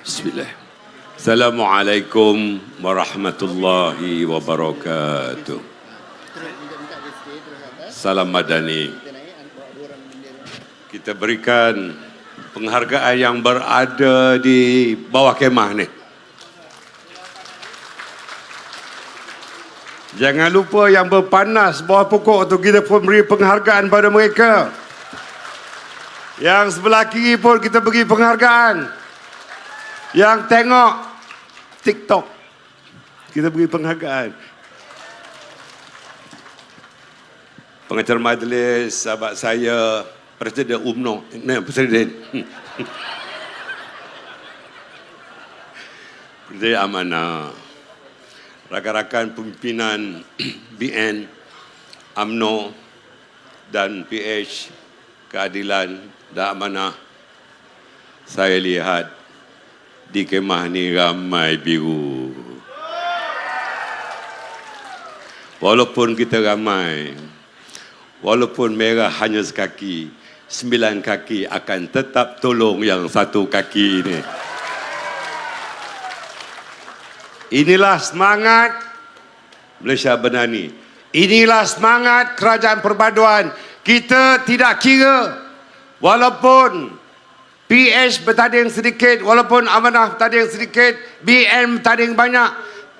Bismillah. Assalamualaikum warahmatullahi wabarakatuh. Salam Madani. Kita berikan penghargaan yang berada di bawah kemah ni. Jangan lupa yang berpanas bawah pokok tu, kita pun beri penghargaan pada mereka. Yang sebelah kiri pun kita beri penghargaan. Yang tengok TikTok, kita beri penghargaan. Pengacara majlis, sahabat saya, Presiden UMNO, Presiden Presiden Amanah, rakan-rakan pimpinan BN, UMNO dan PH Keadilan dan Amanah. Saya lihat di kemah ni ramai biru. Walaupun kita ramai, walaupun merah hanya sekaki, 9 kaki akan tetap tolong yang 1 kaki ini. Inilah semangat Malaysia Bernani. Inilah semangat Kerajaan Perpaduan. Kita tidak kira walaupun PH bertanding sedikit, walaupun Amanah bertanding sedikit, BN bertanding banyak,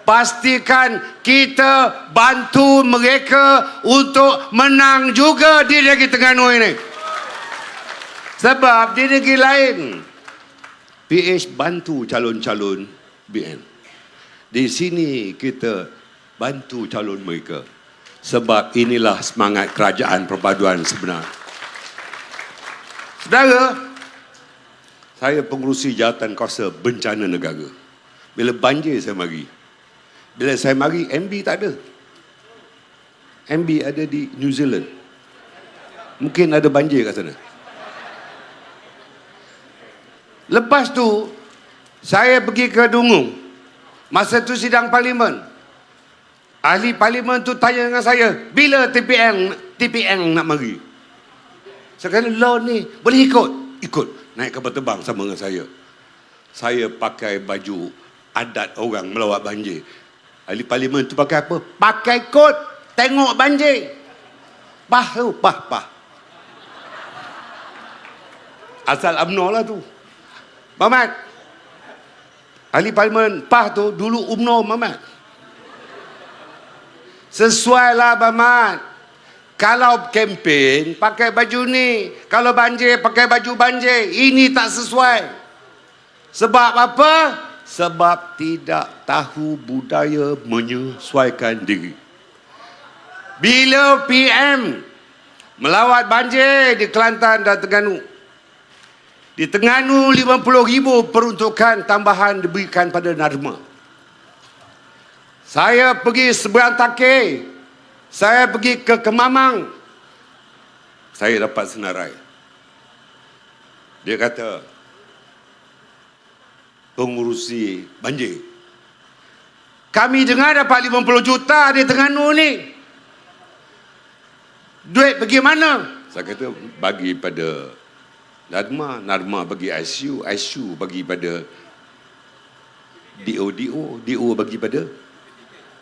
pastikan kita bantu mereka untuk menang juga di negeri Terengganu ini. Sebab di negeri lain PH bantu calon-calon BN. Di sini kita bantu calon mereka. Sebab inilah semangat Kerajaan Perpaduan sebenar. Saudara, saya pengurusi jawatan kuasa bencana negara. Bila banjir saya mari. Bila saya mari, MB tak ada. MB ada di New Zealand. Mungkin ada banjir kat sana. Lepas tu, saya pergi ke Dungung. Masa tu sidang parlimen. Ahli parlimen tu tanya dengan saya, bila TPN nak mari? Saya kata, law ni boleh ikut? Ikut. Naik kapal terbang sama dengan saya. Saya pakai baju adat orang melawat banjir. Ahli parlimen tu pakai apa? Pakai kot. Tengok banjir. Pah. Asal UMNO lah tu. Mamat. Ahli parlimen pah tu dulu UMNO Mamat. Sesuai lah Mamat. Kalau kempen, pakai baju ni. Kalau banjir, pakai baju banjir. Ini tak sesuai. Sebab apa? Sebab tidak tahu budaya menyesuaikan diri. Bila PM melawat banjir di Kelantan dan Terengganu. Di Terengganu 50,000 peruntukan tambahan diberikan pada Narma. Saya pergi seberang Takir. Saya pergi ke Kemamang. Saya dapat senarai. Dia kata, pengurusi banjir, kami dengar dapat 50 juta di Terengganu ni. Duit pergi mana? Saya kata, bagi pada Narma bagi ICU bagi pada DO bagi pada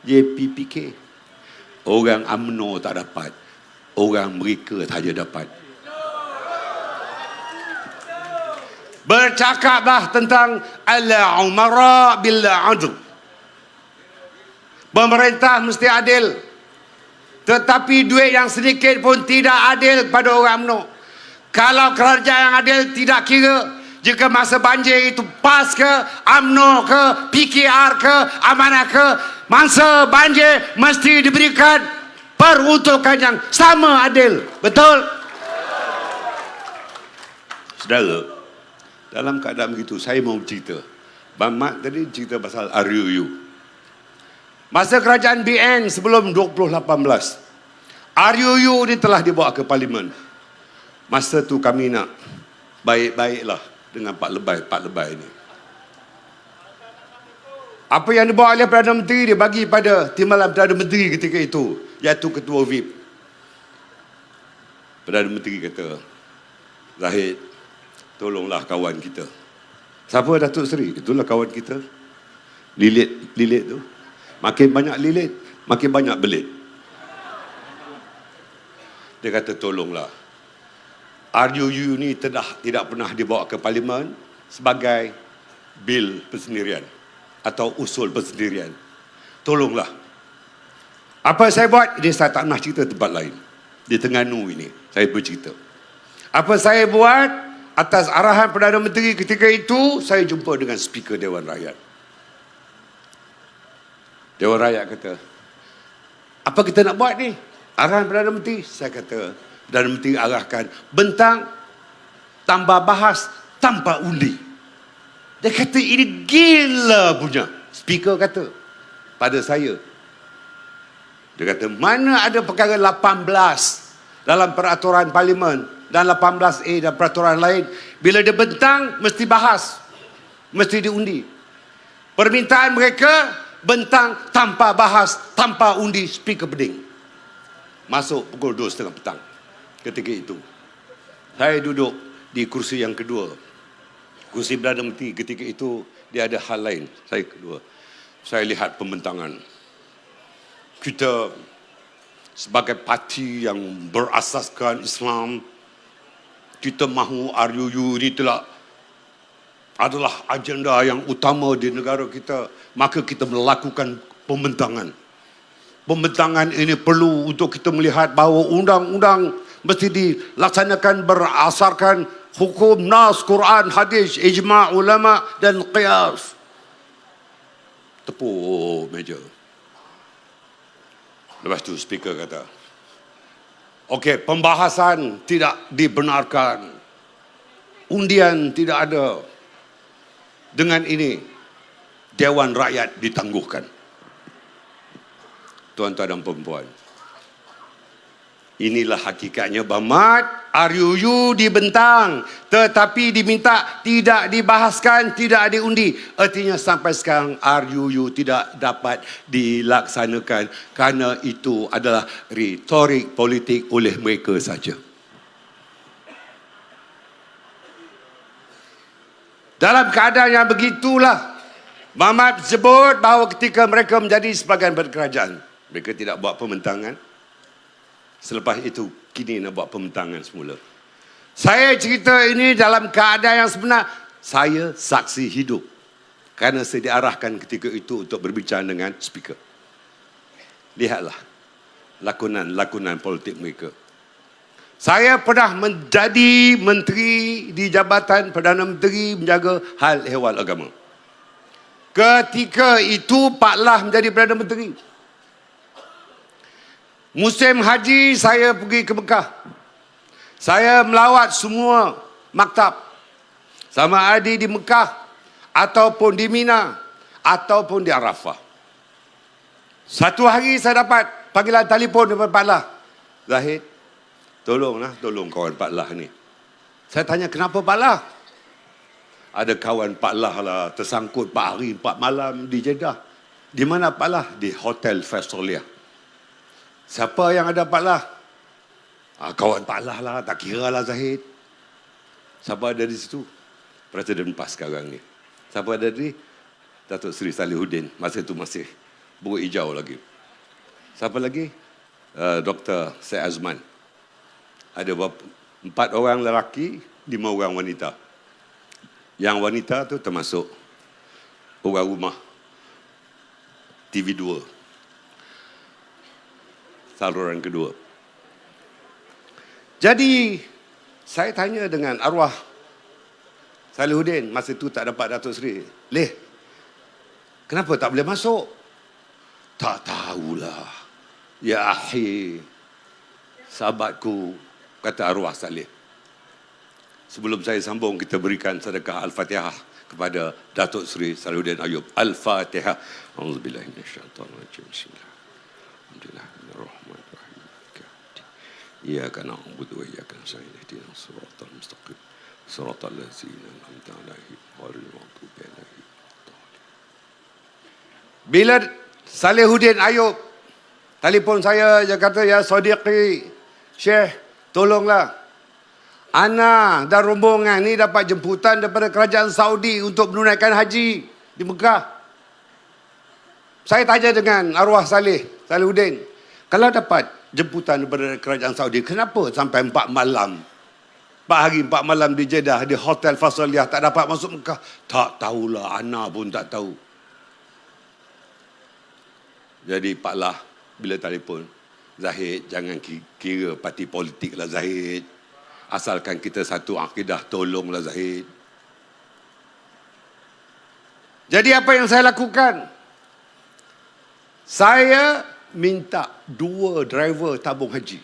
JPPK. Orang UMNO tak dapat. Orang mereka saja dapat. Bercakaplah tentang al-umara bil-adl. Pemerintah mesti adil. Tetapi duit yang sedikit pun tidak adil pada orang UMNO. Kalau kerajaan yang adil tidak kira jika masa banjir itu PAS ke, UMNO ke, PKR ke, Amanah ke, masa banjir mesti diberikan peruntukan yang sama adil. Betul? Saudara, dalam keadaan begitu, saya mau cerita. Bang Mat tadi cerita pasal RUU. Masa kerajaan BN sebelum 2018, RUU ni telah dibawa ke Parlimen. Masa tu kami nak baik-baiklah dengan Pak Lebay ni. Apa yang dibawa oleh Perdana Menteri dia bagi pada Timbalan Perdana Menteri ketika itu, iaitu Ketua VIP. Perdana Menteri kata, Zahid, tolonglah kawan kita. Siapa Datuk Seri? Itulah kawan kita. Lilit tu. Makin banyak lilit, makin banyak belit. Dia kata, tolonglah. RUU ni tidak pernah dibawa ke Parlimen sebagai bil persendirian atau usul persendirian. Tolonglah. Apa saya buat? Ini saya tak nak cerita tempat lain. Di Terengganu ini, saya bercerita. Apa saya buat? Atas arahan Perdana Menteri ketika itu, saya jumpa dengan Speaker Dewan Rakyat. Dewan Rakyat kata, apa kita nak buat ni? Arahan Perdana Menteri. Saya kata, Perdana Menteri arahkan bentang tambah bahas tanpa undi. Dia kata, ini gila punya. Speaker kata pada saya. Dia kata, mana ada perkara 18 dalam peraturan Parlimen dan 18A dan peraturan lain. Bila dia bentang, mesti bahas. Mesti diundi. Permintaan mereka, bentang tanpa bahas, tanpa undi. Speaker beding. Masuk pukul 2:30 petang. Ketika itu, saya duduk di kursi yang kedua. Kursi Perdana Menteri ketika itu, dia ada hal lain. Saya kedua. Saya lihat pembentangan. Kita sebagai parti yang berasaskan Islam, kita mahu RUU ini adalah agenda yang utama di negara kita. Maka kita melakukan pembentangan. Pembentangan ini perlu untuk kita melihat bahawa undang-undang mesti dilaksanakan berasaskan hukum nas, Quran, hadis, ijma' ulama dan qiyas. Tepuk meja. Lepas tu speaker kata, okey, pembahasan tidak dibenarkan. Undian tidak ada. Dengan ini, Dewan Rakyat ditangguhkan. Tuan-tuan dan puan-puan, inilah hakikatnya Bamat. RUU dibentang, tetapi diminta tidak dibahaskan, tidak diundi. Artinya sampai sekarang RUU tidak dapat dilaksanakan kerana itu adalah retorik politik oleh mereka saja. Dalam keadaan yang begitulah, Bamat sebut bahawa ketika mereka menjadi sebahagian berkerajaan, mereka tidak buat pembentangan. Selepas itu, kini nak buat pembentangan semula. Saya cerita ini dalam keadaan yang sebenar. Saya saksi hidup. Kerana saya diarahkan ketika itu untuk berbicara dengan speaker. Lihatlah lakonan-lakonan politik mereka. Saya pernah menjadi menteri di Jabatan Perdana Menteri menjaga hal ehwal agama. Ketika itu Pak Lah menjadi Perdana Menteri. Musim haji saya pergi ke Mekah. Saya melawat semua maktab. Sama ada di Mekah ataupun di Mina ataupun di Arafah. Satu hari saya dapat panggilan telefon daripada Pak Lah. Zahid, tolong kawan Pak Lah ni. Saya tanya, kenapa Pak Lah? Ada kawan Pak Lah lah tersangkut 4 hari 4 malam di Jeddah. Di mana Pak Lah? Di Hotel Festolia. Siapa yang ada Pak Lah? Kawan Pak Lah lah, tak kira lah Zahid. Siapa ada di situ? Presiden PAS sekarang ni. Siapa ada di? Datuk Seri Salihuddin. Masa itu masih buruk hijau lagi. Siapa lagi? Dr. Syed Azman. Ada 4 orang lelaki, 5 orang wanita. Yang wanita tu termasuk orang rumah TV2. Saluran kedua. Jadi, saya tanya dengan arwah Salihuddin, masa itu tak dapat Datuk Seri. Leh, kenapa tak boleh masuk? Tak tahulah. Ya ahi, sahabatku, kata arwah Salih. Sebelum saya sambung, kita berikan sedekah Al-Fatihah kepada Datuk Seri Salihuddin Ayub. Al-Fatihah. Auzubillahi minasyaitonirrajim. Bismillah. Alhamdulillah. Iyyaka na'budu wa iyyaka nasta'in ihdinas siratal mustaqim siratal ladzina an'amta 'alaihim ghairil maghdubi 'alaihim waladdallin. Bila Salihuddin Ayub telefon saya, dia kata, ya Sadiqi Syekh, tolonglah. Ana dan rombongan ni dapat jemputan daripada kerajaan Saudi untuk menunaikan haji di Mekah. Saya tanya dengan arwah Salihuddin, kalau dapat jemputan daripada kerajaan Saudi, kenapa sampai 4 malam? 4 hari 4 malam di Jeddah, di Hotel Fasaliyah, tak dapat masuk Mekah? Tak tahulah, ana pun tak tahu. Jadi Pak Lah, bila telefon, Zahid, jangan kira parti politik lah Zahid. Asalkan kita satu akidah, tolonglah Zahid. Jadi apa yang saya lakukan? Saya minta 2 driver tabung haji.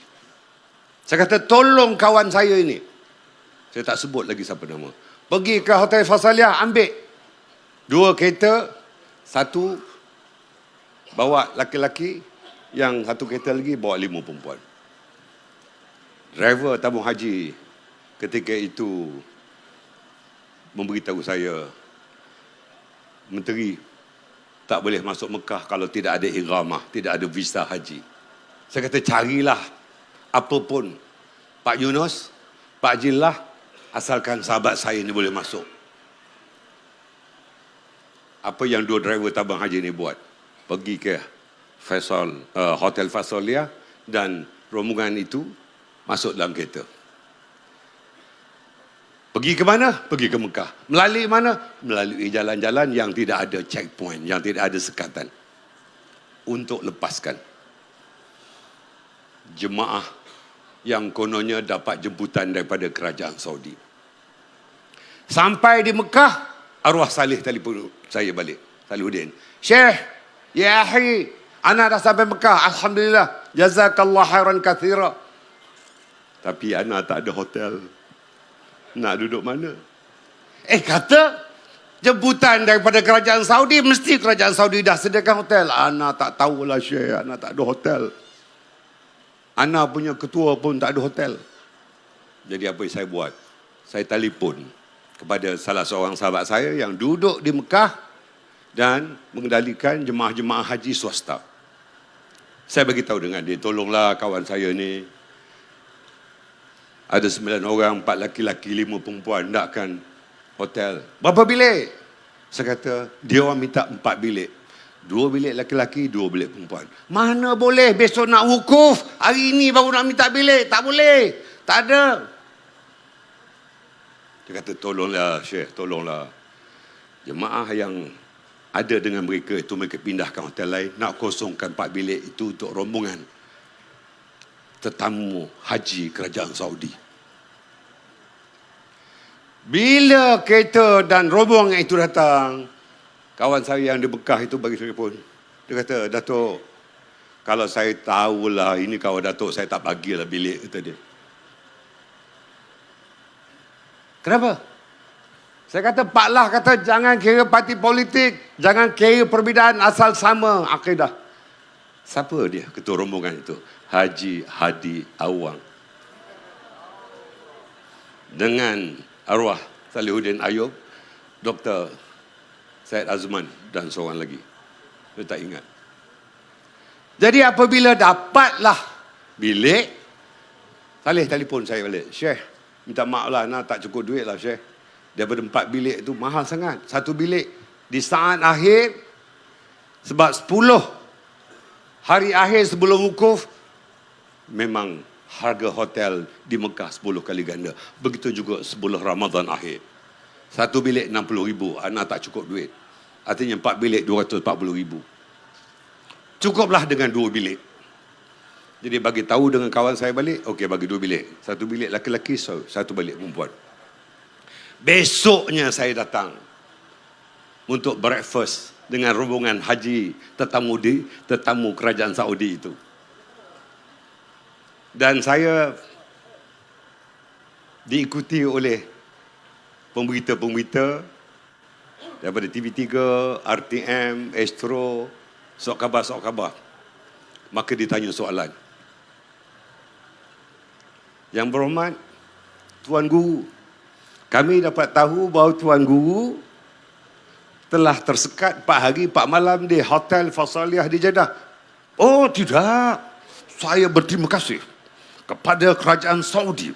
Saya kata, tolong kawan saya ini. Saya tak sebut lagi siapa nama. Pergi ke Hotel Fasaliyah, ambil 2 kereta, 1 bawa laki-laki, yang 1 kereta lagi bawa 5 perempuan. Driver tabung haji ketika itu memberitahu saya, Menteri tak boleh masuk Mekah kalau tidak ada iramah, tidak ada visa haji. Saya kata, carilah apa pun, Pak Yunus, Pak Jillah, asalkan sahabat saya ni boleh masuk. Apa yang 2 driver tabung haji ni buat? Pergi ke Hotel Fasaliyah dan rombongan itu masuk dalam kereta. Pergi ke mana? Pergi ke Mekah. Melalui mana? Melalui jalan-jalan yang tidak ada checkpoint, yang tidak ada sekatan. Untuk lepaskan jemaah yang kononnya dapat jemputan daripada kerajaan Saudi. Sampai di Mekah, arwah Salih telefon saya balik, Salihuddin. Syekh, ya akhi, ana dah sampai Mekah, alhamdulillah, jazakallah khairan katsira. Tapi ana tak ada hotel. Nak duduk mana? Kata jemputan daripada kerajaan Saudi, mesti kerajaan Saudi dah sediakan hotel. Ana tak tahulah Syekh, ana tak ada hotel. Ana punya ketua pun tak ada hotel. Jadi apa yang saya buat? Saya telefon kepada salah seorang sahabat saya yang duduk di Mekah dan mengendalikan jemaah-jemaah haji swasta. Saya beritahu dengan dia, tolonglah kawan saya ni, ada 9 orang, 4 laki-laki, 5 perempuan, nakkan hotel. Berapa bilik? Saya kata, dia orang minta 4 bilik. 2 bilik laki-laki, 2 bilik perempuan. Mana boleh, besok nak wukuf, hari ini baru nak minta bilik. Tak boleh, tak ada. Dia kata, tolonglah Syekh, tolonglah. Jemaah yang ada dengan mereka itu, mereka pindahkan hotel lain, nak kosongkan 4 bilik itu untuk rombongan tetamu haji kerajaan Saudi. Bila kereta dan rombongan itu datang, kawan saya yang di Mekah itu bagi telefon. Dia kata, Datuk, kalau saya tahulah ini kawan Datuk, saya tak bagilah bilik, kata dia. Kenapa? Saya kata, Pak Lah kata, jangan kira parti politik, jangan kira perbezaan, asal sama akidah. Siapa dia, ketua rombongan itu? Haji Hadi Awang. Dengan arwah Salihuddin Ayub, Dr. Syed Azman dan seorang lagi. Saya tak ingat. Jadi apabila dapatlah bilik, Salih telefon saya balik. Syekh, minta maaf lah, nak tak cukup duit lah Syekh. Daripada 4 bilik itu mahal sangat. 1 bilik di saat akhir, sebab 10 hari akhir sebelum wukuf, memang harga hotel di Mekah 10 kali ganda. Begitu juga sebelum Ramadan akhir. 1 bilik 60,000, anak tak cukup duit. Artinya 4 bilik 240,000. Cukuplah dengan 2 bilik. Jadi bagi tahu dengan kawan saya balik, okey bagi 2 bilik. 1 bilik laki-laki, 1 bilik perempuan. Besoknya saya datang untuk breakfast dengan rombongan haji tetamu kerajaan Saudi itu. Dan saya diikuti oleh pemberita-pemberita daripada TV3, RTM, Astro, Sok Khabar. Maka ditanya soalan. Yang berhormat, Tuan Guru, kami dapat tahu bahawa Tuan Guru telah tersekat 4 hari 4 malam di Hotel Fasaliyah di Jeddah. Oh tidak, saya berterima kasih kepada kerajaan Saudi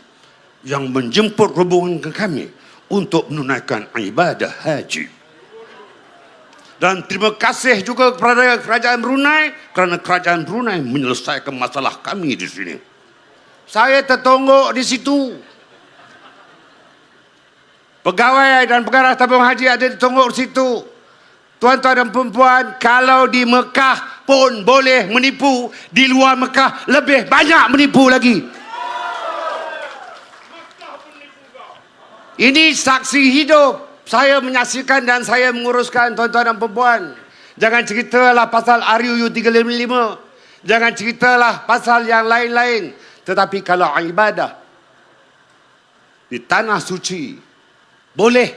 yang menjemput rombongan kami untuk menunaikan ibadah haji. Dan terima kasih juga kepada kerajaan Brunei kerana kerajaan Brunei menyelesaikan masalah kami di sini. Saya tertonggok di situ. Pegawai dan pengarah tabung haji ada ditonggok di situ. Tuan-tuan dan perempuan, kalau di Mekah pun boleh menipu, di luar Mekah lebih banyak menipu lagi. Ini saksi hidup. Saya menyaksikan dan saya menguruskan, tuan-tuan dan perempuan. Jangan ceritalah pasal RUU 355. Jangan ceritalah pasal yang lain-lain. Tetapi kalau ibadah di tanah suci boleh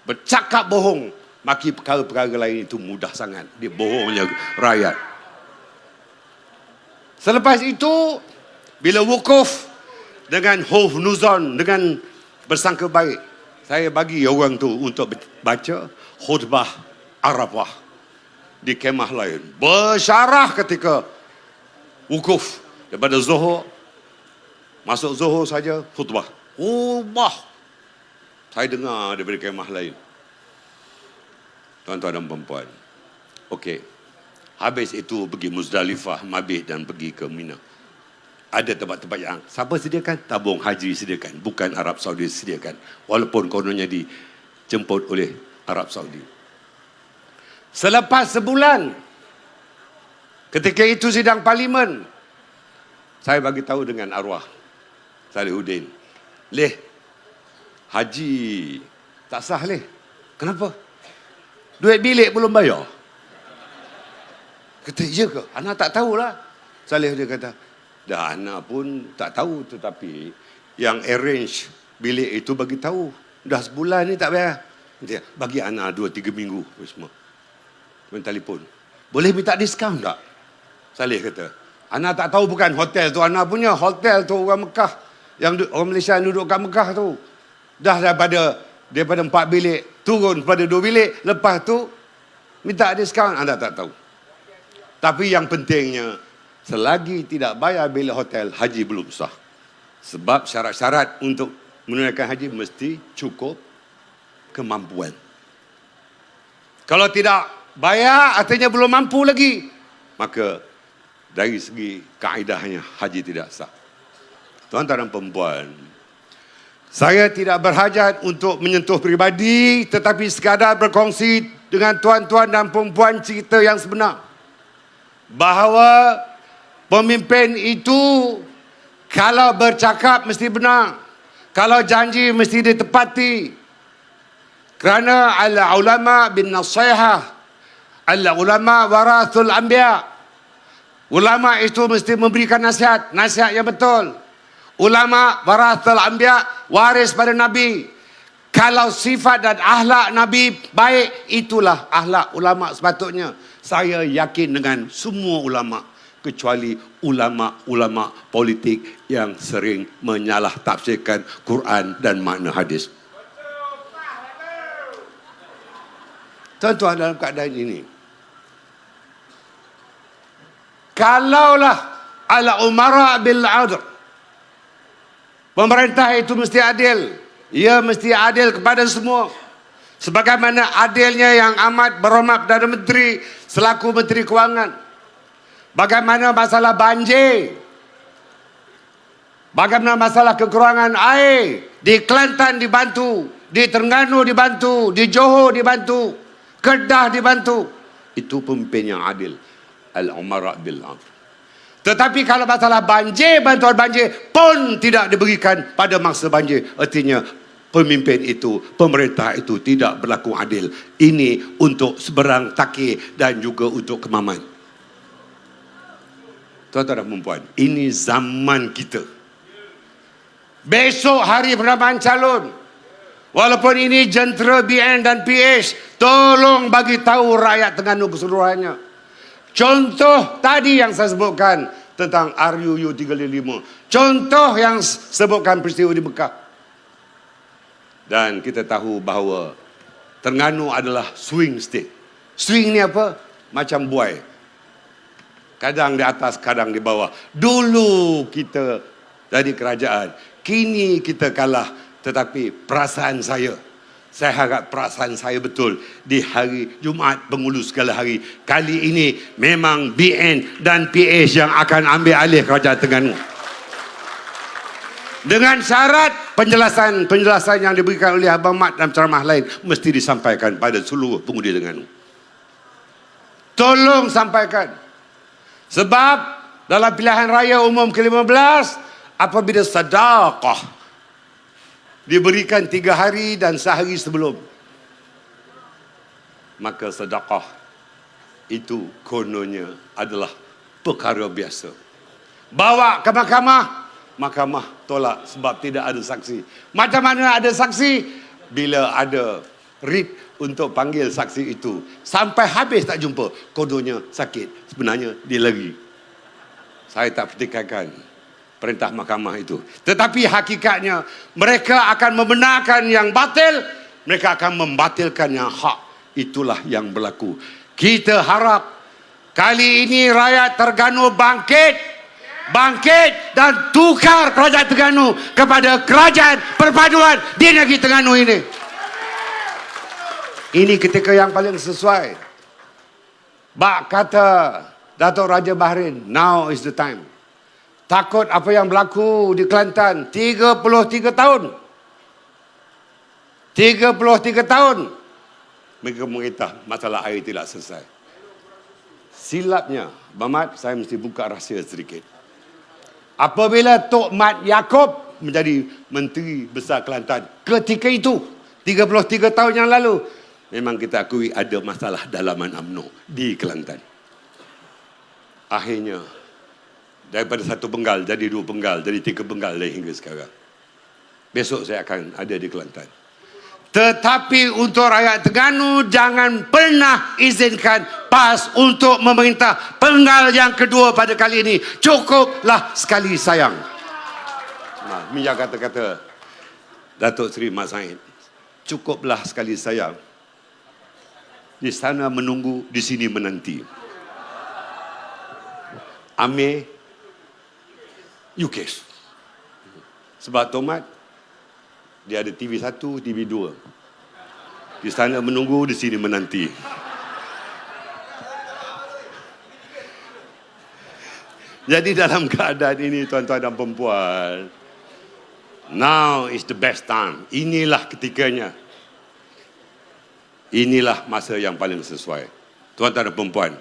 bercakap bohong, maka perkara-perkara lain itu mudah sangat. Dia bohongnya rakyat. Selepas itu, bila wukuf dengan husnuzon, dengan bersangka baik, saya bagi orang tu untuk baca khutbah Arafah di kemah lain. Bersyarah ketika wukuf. Daripada Zuhur, masuk Zuhur saja khutbah. Saya dengar daripada kemah lain. Tuan-tuan dan perempuan. Okey. Habis itu pergi Muzdalifah, Mabit dan pergi ke Mina. Ada tempat-tempat yang siapa sediakan? Tabung haji sediakan. Bukan Arab Saudi sediakan. Walaupun kononnya dijemput oleh Arab Saudi. Selepas sebulan, ketika itu sidang parlimen, saya bagi tahu dengan arwah Salihuddin, Leh, haji tak sah leh. Kenapa? Duit bilik belum bayar. Kata, iya ke? Anak tak tahulah. Salih dia kata, dah anak pun tak tahu, tetapi yang arrange bilik itu bagi tahu. Dah sebulan ni tak bayar. Dia bagi anak 2-3 minggu semua. Main telefon. Boleh minta diskaun tak? Salih kata, anak tak tahu bukan hotel tu anak punya. Hotel tu orang Mekah, yang orang Malaysia yang duduk kat Mekah tu. Dah daripada 4 bilik turun pada 2 bilik. Lepas tu minta diskaun, anda tak tahu. Tapi yang pentingnya, selagi tidak bayar bilik hotel, haji belum sah. Sebab syarat-syarat untuk menunaikan haji mesti cukup kemampuan. Kalau tidak bayar, artinya belum mampu lagi, maka dari segi kaedahnya haji tidak sah. Tuan-tuan dan perempuan, saya tidak berhajat untuk menyentuh peribadi, tetapi sekadar berkongsi dengan tuan-tuan dan perempuan cerita yang sebenar. Bahawa pemimpin itu kalau bercakap mesti benar, kalau janji mesti ditepati. Kerana al-ulama bin nasihah, al-ulama warathul anbiya. Ulama itu mesti memberikan nasihat yang betul. Ulama warathul anbiya, waris pada Nabi. Kalau sifat dan akhlak Nabi baik, itulah akhlak ulama sepatutnya. Saya yakin dengan semua ulama, kecuali ulama-ulama politik yang sering menyalah tafsirkan Quran dan makna hadis. Tuan-tuan, dalam keadaan ini, kalaulah ala umara bil adl, pemerintah itu mesti adil. Ia mesti adil kepada semua. Sebagaimana adilnya yang amat berhormat Perdana Menteri selaku Menteri Kewangan. Bagaimana masalah banjir, bagaimana masalah kekurangan air, di Kelantan dibantu, di Terengganu dibantu, di Johor dibantu, Kedah dibantu. Itu pemimpin yang adil. Al-umara bil adl. Tetapi kalau masalah banjir, bantuan banjir pun tidak diberikan pada masa banjir, artinya pemimpin itu, pemerintah itu tidak berlaku adil. Ini untuk seberang takir dan juga untuk kemaman. Tuan-tuan dan perempuan, ini zaman kita. Besok hari penambahan calon, walaupun ini jentera BN dan PH, tolong bagi tahu rakyat Terengganu keseluruhannya. Contoh tadi yang saya sebutkan tentang RUU 355. Contoh yang sebutkan peristiwa di Mekah. Dan kita tahu bahawa Terengganu adalah swing state. Swing ni apa? Macam buai. Kadang di atas, kadang di bawah. Dulu kita jadi kerajaan, kini kita kalah, tetapi perasaan saya harap perasaan saya betul di hari Jumaat Penghulu Segala Hari. Kali ini memang BN dan PH yang akan ambil alih Kerajaan Terengganu. Dengan syarat penjelasan yang diberikan oleh Abang Mat dan ceramah lain mesti disampaikan pada seluruh pengundi Terengganu. Tolong sampaikan. Sebab dalam pilihan raya umum ke-15, apabila sedekah diberikan 3 hari dan sehari sebelum, maka sedekah itu kononnya adalah perkara biasa. Bawa ke mahkamah, mahkamah tolak sebab tidak ada saksi. Macam mana ada saksi? Bila ada writ untuk panggil saksi itu, sampai habis tak jumpa, kononnya sakit, sebenarnya dia lari. Saya tak pertikaikan perintah mahkamah itu, tetapi hakikatnya mereka akan membenarkan yang batil, mereka akan membatilkan yang hak. Itulah yang berlaku. Kita harap kali ini rakyat Terengganu bangkit dan tukar Kerajaan Terengganu kepada kerajaan perpaduan di negeri Terengganu ini. Ini ketika yang paling sesuai. Bak kata Datuk Raja Bahrain, now is the time. Takut apa yang berlaku di Kelantan 33 tahun. 33 tahun mereka mengitah masalah air tidak selesai. Silapnya, Mamat, saya mesti buka rahsia sedikit. Apabila Tok Mat Yaakob menjadi Menteri Besar Kelantan ketika itu, 33 tahun yang lalu, memang kita akui ada masalah dalaman UMNO di Kelantan. Akhirnya daripada 1 penggal jadi 2 penggal, jadi 3 penggal hingga sekarang. Besok saya akan ada di Kelantan. Tetapi untuk rakyat Terengganu, jangan pernah izinkan PAS untuk memerintah penggal yang kedua pada kali ini. Cukuplah sekali sayang. Minyak kata-kata Datuk Seri Mat Said, cukuplah sekali sayang. Di sana menunggu, di sini menanti. Amir UKS. Sebab Tomat dia ada TV 1, TV 2. Di sana menunggu, di sini menanti. Jadi dalam keadaan ini, tuan-tuan dan perempuan, now is the best time. Inilah ketikanya. Inilah masa yang paling sesuai. Tuan-tuan dan perempuan,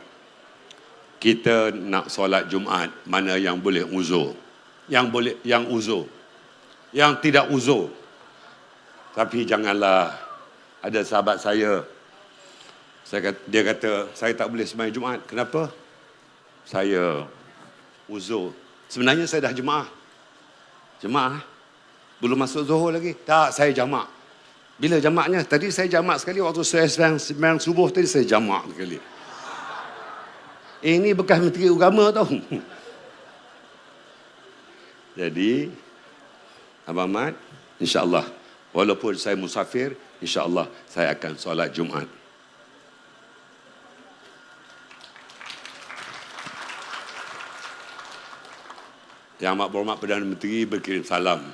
kita nak solat Jumaat, mana yang boleh uzur, yang uzur, yang tidak uzur. Tapi janganlah, ada sahabat saya dia kata, saya tak boleh sembahyang Jumaat. Kenapa? Saya uzur. Sebenarnya saya dah jemaah. Belum masuk Zuhur lagi. Tak, saya jamak. Bila jamaknya? Tadi saya jamak sekali, waktu saya sembahyang subuh tadi saya jamak sekali. Ini bekas Menteri Agama tau. Jadi, Abang Mat, insya-Allah, walaupun saya musafir, insya-Allah saya akan solat Jumaat. Yang Amat Berhormat Perdana Menteri berkirim salam.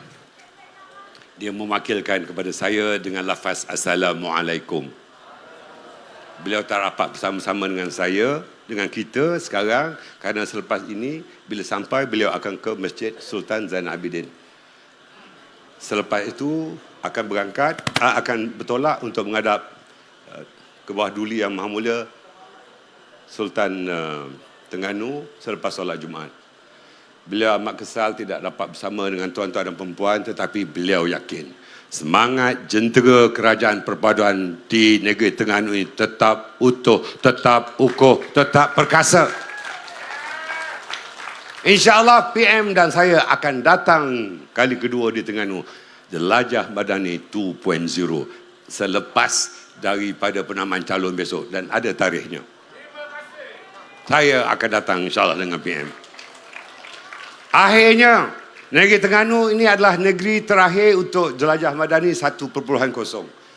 Dia mewakilkan kepada saya dengan lafaz Assalamualaikum. Beliau tak rapat bersama-sama dengan saya, dengan kita sekarang, kerana selepas ini, bila sampai, beliau akan ke Masjid Sultan Zainal Abidin. Selepas itu akan berangkat, akan bertolak untuk menghadap ke bawah duli Yang Maha Mulia Sultan Terengganu selepas solat Jumaat. Beliau amat kesal tidak dapat bersama dengan tuan-tuan dan perempuan, tetapi beliau yakin semangat jentera kerajaan perpaduan di negeri Terengganu ini tetap utuh, tetap ukuh, tetap perkasa. InsyaAllah PM dan saya akan datang kali kedua di Terengganu, Jelajah Madani 2.0, selepas daripada penamaan calon besok, dan ada tarikhnya. Saya akan datang insyaAllah dengan PM. Akhirnya, negeri Terengganu ini adalah negeri terakhir untuk Jelajah Madani 1.0.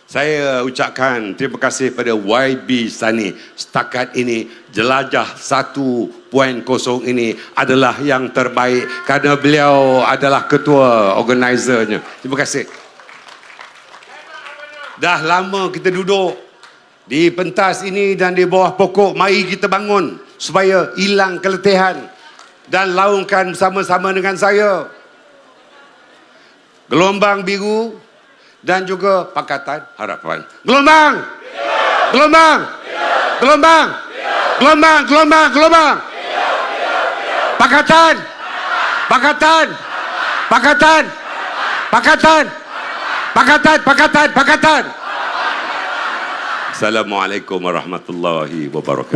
Saya ucapkan terima kasih pada YB Sani. Setakat ini Jelajah 1.0 Puan Kosong ini adalah yang terbaik kerana beliau adalah ketua organizernya. Terima kasih. Dah lama kita duduk di pentas ini dan di bawah pokok. Mari kita bangun supaya hilang keletihan dan laungkan bersama-sama dengan saya Gelombang Biru dan juga Pakatan Harapan. Gelombang! Gelombang! Gelombang! Gelombang! Gelombang! Gelombang! Pakatan! Pakatan! Pakatan! Pakatan! Pakatan! Pakatan! Pakatan! Assalamualaikum warahmatullahi wabarakatuh.